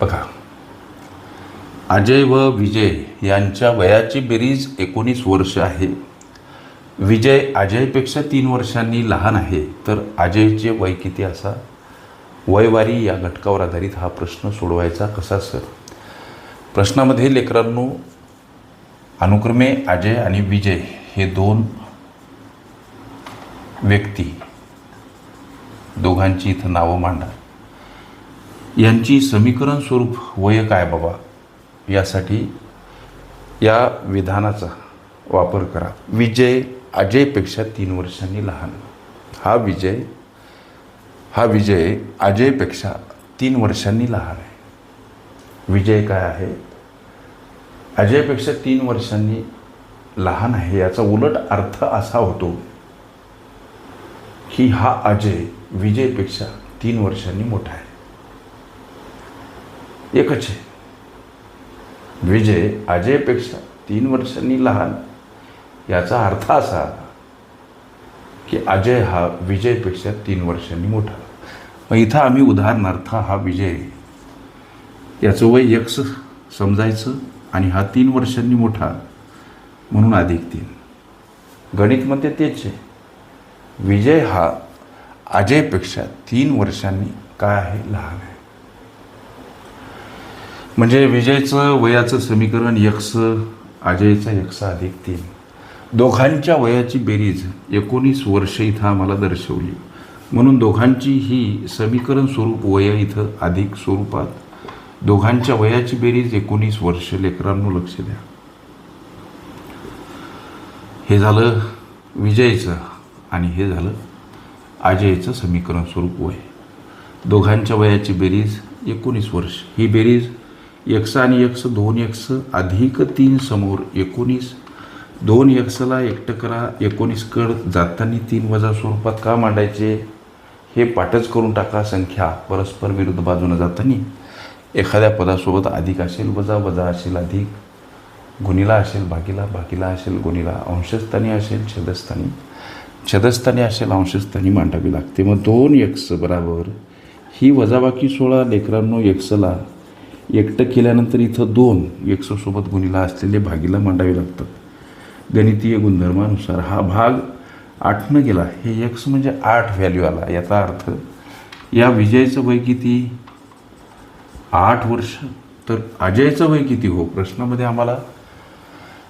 बघा, अजय व विजय यांच्या वयाची बेरीज 19 वर्ष आहे. विजय अजयपेक्षा 3 वर्षांनी लहान आहे. तर अजयचे वय किती असा? वयवारी या घटकावर आधारित हा प्रश्न सोडवायचा कसा सर? प्रश्नामध्ये लेकरांनो अनुक्रमे अजय आणि विजय हे दोन व्यक्ती, दोघांची इथं नावं मांडा. यांची समीकरण स्वरूप वय काय बाबा, यासाठी या विधानाचा वापर करा. विजय अजयपेक्षा 3 वर्षांनी लहान. हा विजय अजयपेक्षा 3 वर्षांनी लहान आहे. विजय काय आहे? अजयपेक्षा 3 वर्षांनी लहान आहे. याचा उलट अर्थ असा होतो की हा अजय विजयपेक्षा 3 वर्षांनी मोठा आहे. एकच आहे. विजय अजयपेक्षा 3 वर्षांनी लहान, याचा अर्थ असा की अजय हा विजयपेक्षा 3 वर्षांनी मोठा. मग इथं आम्ही उदाहरणार्थ हा विजय याचं वय x समजायचं आणि हा 3 वर्षांनी मोठा म्हणून +3. गणितमध्ये तेच आहे. विजय हा अजयपेक्षा 3 वर्षांनी काय आहे? लहान आहे. म्हणजे विजयचं वयाचं समीकरण x, अजयचा x + 3. दोघांच्या वयाची बेरीज 19 वर्ष इथं आम्हाला दर्शवली. म्हणून दोघांची ही समीकरण स्वरूप वय इथं अधिक स्वरूपात. दोघांच्या वयाची बेरीज 19 वर्ष. लेकरांनो लक्ष द्या. हे झालं विजयचं आणि हे झालं अजयचं समीकरण स्वरूप वय. दोघांच्या वयाची बेरीज 19 वर्ष. ही बेरीज x आणि x 2x अधिक 3 समोर 19. 2xला एकटं करा. 19 कड जाताना 3 वजा स्वरूपात का मांडायचे हे पाठच करून टाका. संख्या परस्पर विरुद्ध बाजूने जाताना एखाद्या पदासोबत अधिक असेल वजा, वजा असेल अधिक, गुणिला असेल भागिला, भागिला असेल गुणिला, अंशस्थानी असेल छेदस्थानी, छेदस्थानी असेल अंशस्थानी मांडावी लागते. मग 2x बराबर ही वजाबाकी 16. लेकरांनो xला एकटं केल्यानंतर इथं 2x सोबत गुणिला असलेले भागिला मांडावे लागतात. गणितीय गुणधर्मानुसार हा भाग 8 गेला. हे x म्हणजे 8 व्हॅल्यू आला. याचा अर्थ या विजयचं वय किती? 8 वर्ष. तर अजयचं वय किती हो? प्रश्नामध्ये आम्हाला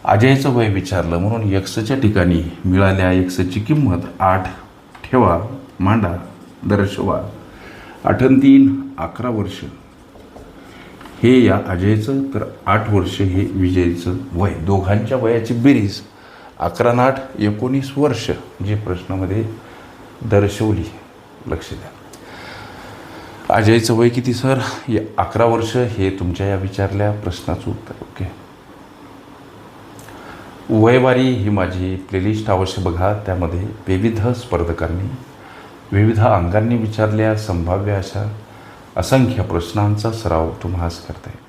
अजयचं वय विचारलं म्हणून एक्सच्या ठिकाणी मिळाल्या एक्सची किंमत 8 ठेवा, मांडा, दर्शवा. 8 आणि 3 11 वर्ष हे या अजयचं, तर 8 वर्ष हे विजयचं वय. दोघांच्या वयाची बेरीज 11 आणि 8 19 वर्ष जी प्रश्नामध्ये दर्शवली. लक्ष द्या. अजयचं वय किती सर? 11 वर्ष हे तुमच्या या विचारल्या प्रश्नाचं उत्तर. ओके. वयवारी ही माझी प्लेलिस्ट अवश्य बघा. त्यामध्ये विविध स्पर्धकांनी विविध अंगांनी विचारल्या संभाव्य अशा असंख्य प्रश्नांचा सराव तुम्हास करता येईल.